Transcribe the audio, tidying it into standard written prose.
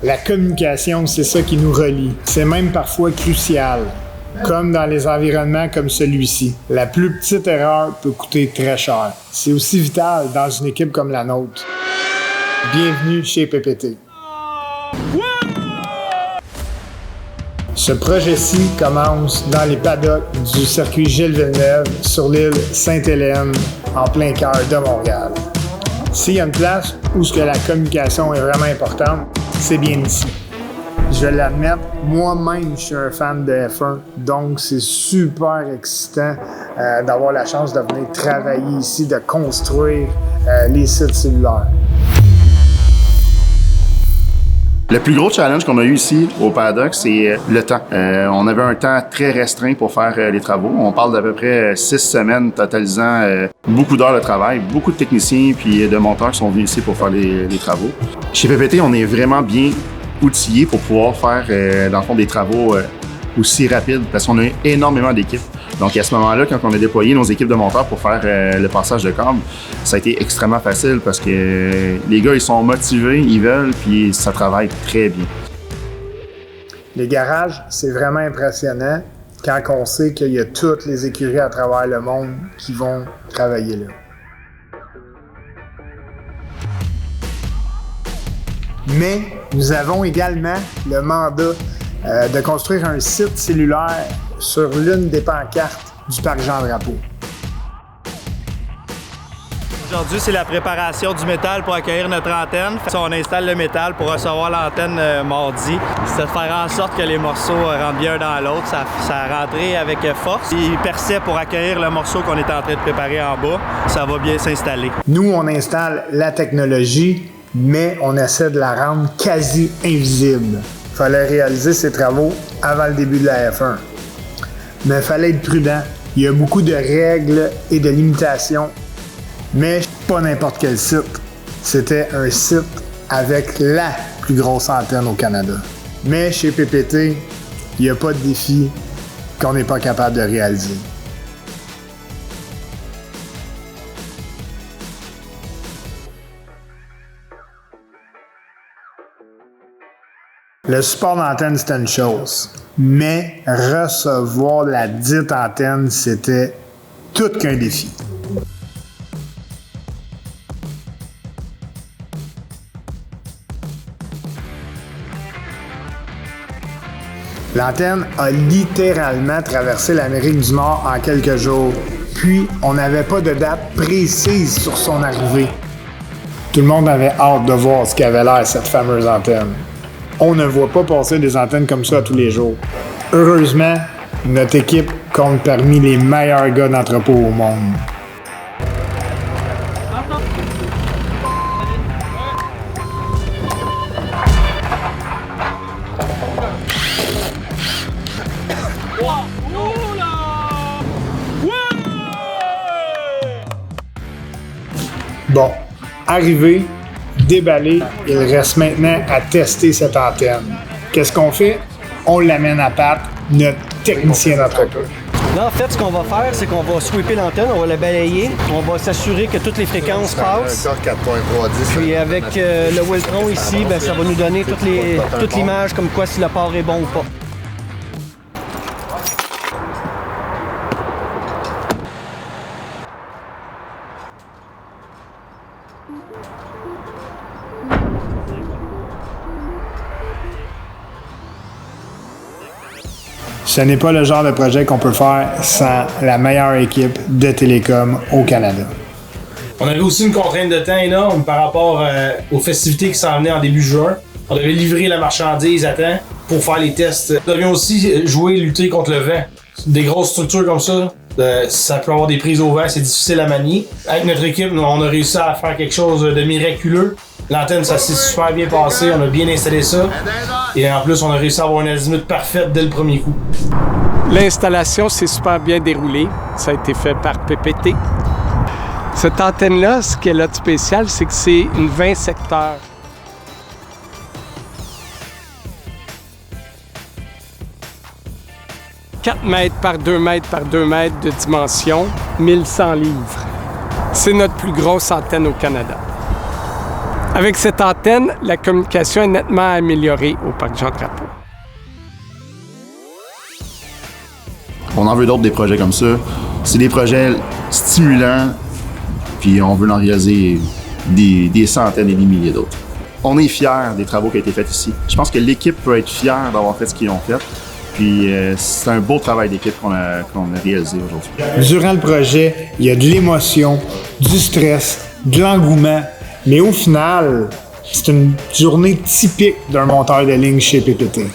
La communication, c'est ça qui nous relie. C'est même parfois crucial, comme dans les environnements comme celui-ci. La plus petite erreur peut coûter très cher. C'est aussi vital dans une équipe comme la nôtre. Bienvenue chez PPT. Ce projet-ci commence dans les paddocks du circuit Gilles Villeneuve sur l'île Sainte-Hélène, en plein cœur de Montréal. S'il y a une place où ce que la communication est vraiment importante, c'est bien ici. Je vais l'admettre, moi-même, je suis un fan de F1, donc c'est super excitant d'avoir la chance de venir travailler ici, de construire les sites cellulaires. Le plus gros challenge qu'on a eu ici au paddock, c'est le temps. On avait un temps très restreint pour faire les travaux. On parle d'à peu près 6 semaines totalisant beaucoup d'heures de travail. Beaucoup de techniciens puis de monteurs sont venus ici pour faire les travaux. Chez PPT, on est vraiment bien outillés pour pouvoir faire, dans le fond, des travaux aussi rapides parce qu'on a énormément d'équipes. Donc, à ce moment-là, quand on a déployé nos équipes de monteurs pour faire le passage de câbles, ça a été extrêmement facile parce que les gars, ils sont motivés, ils veulent, puis ça travaille très bien. Les garages, c'est vraiment impressionnant quand on sait qu'il y a toutes les écuries à travers le monde qui vont travailler là. Mais nous avons également le mandat de construire un site cellulaire sur l'une des pancartes du parc Jean-Drapeau. Aujourd'hui, c'est la préparation du métal pour accueillir notre antenne. On installe le métal pour recevoir l'antenne mardi. C'est de faire en sorte que les morceaux rentrent bien dans l'autre. Ça a rentré avec force. Il perçait pour accueillir le morceau qu'on est en train de préparer en bas. Ça va bien s'installer. Nous, on installe la technologie, mais on essaie de la rendre quasi invisible. Il fallait réaliser ces travaux avant le début de la F1. Mais il fallait être prudent. Il y a beaucoup de règles et de limitations. Mais pas n'importe quel site. C'était un site avec la plus grosse antenne au Canada. Mais chez PPT, il n'y a pas de défi qu'on n'est pas capable de réaliser. Le support d'antenne, c'était une chose. Mais recevoir la dite antenne, c'était tout qu'un défi. L'antenne a littéralement traversé l'Amérique du Nord en quelques jours. Puis, on n'avait pas de date précise sur son arrivée. Tout le monde avait hâte de voir ce qu'avait l'air cette fameuse antenne. On ne voit pas passer des antennes comme ça tous les jours. Heureusement, notre équipe compte parmi les meilleurs gars d'entrepôt au monde. Bon, arrivé, déballé, il reste maintenant à tester cette antenne. Qu'est-ce qu'on fait? On l'amène à Pat, notre technicien d'entrepôt. Là, en fait, ce qu'on va faire, c'est qu'on va sweeper l'antenne, on va la balayer, on va s'assurer que toutes les fréquences passent. Puis avec le Weltron ici, ben, ça va nous donner toute l'image comme quoi si le port est bon ou pas. Ce n'est pas le genre de projet qu'on peut faire sans la meilleure équipe de télécom au Canada. On avait aussi une contrainte de temps énorme par rapport aux festivités qui s'en venaient en début juin. On devait livrer la marchandise à temps pour faire les tests. On devait aussi lutter contre le vent. Des grosses structures comme ça, ça peut avoir des prises au vent, c'est difficile à manier. Avec notre équipe, on a réussi à faire quelque chose de miraculeux. L'antenne, ça s'est super bien passé, on a bien installé ça. Et en plus, on a réussi à avoir une azimut parfaite dès le premier coup. L'installation s'est super bien déroulée. Ça a été fait par PPT. Cette antenne-là, ce qu'elle a de spécial, c'est que c'est une 20 secteurs. « 4 mètres par 2 mètres par 2 mètres de dimension, 1100 livres. C'est notre plus grosse antenne au Canada. Avec cette antenne, la communication est nettement améliorée au parc Jean-Drapeau. On en veut d'autres des projets comme ça. C'est des projets stimulants, puis on veut en réaliser des centaines et des milliers d'autres. On est fiers des travaux qui ont été faits ici. Je pense que l'équipe peut être fière d'avoir fait ce qu'ils ont fait. Puis c'est un beau travail d'équipe qu'on a réalisé aujourd'hui. Durant le projet, il y a de l'émotion, du stress, de l'engouement, mais au final, c'est une journée typique d'un monteur de ligne chez PPT.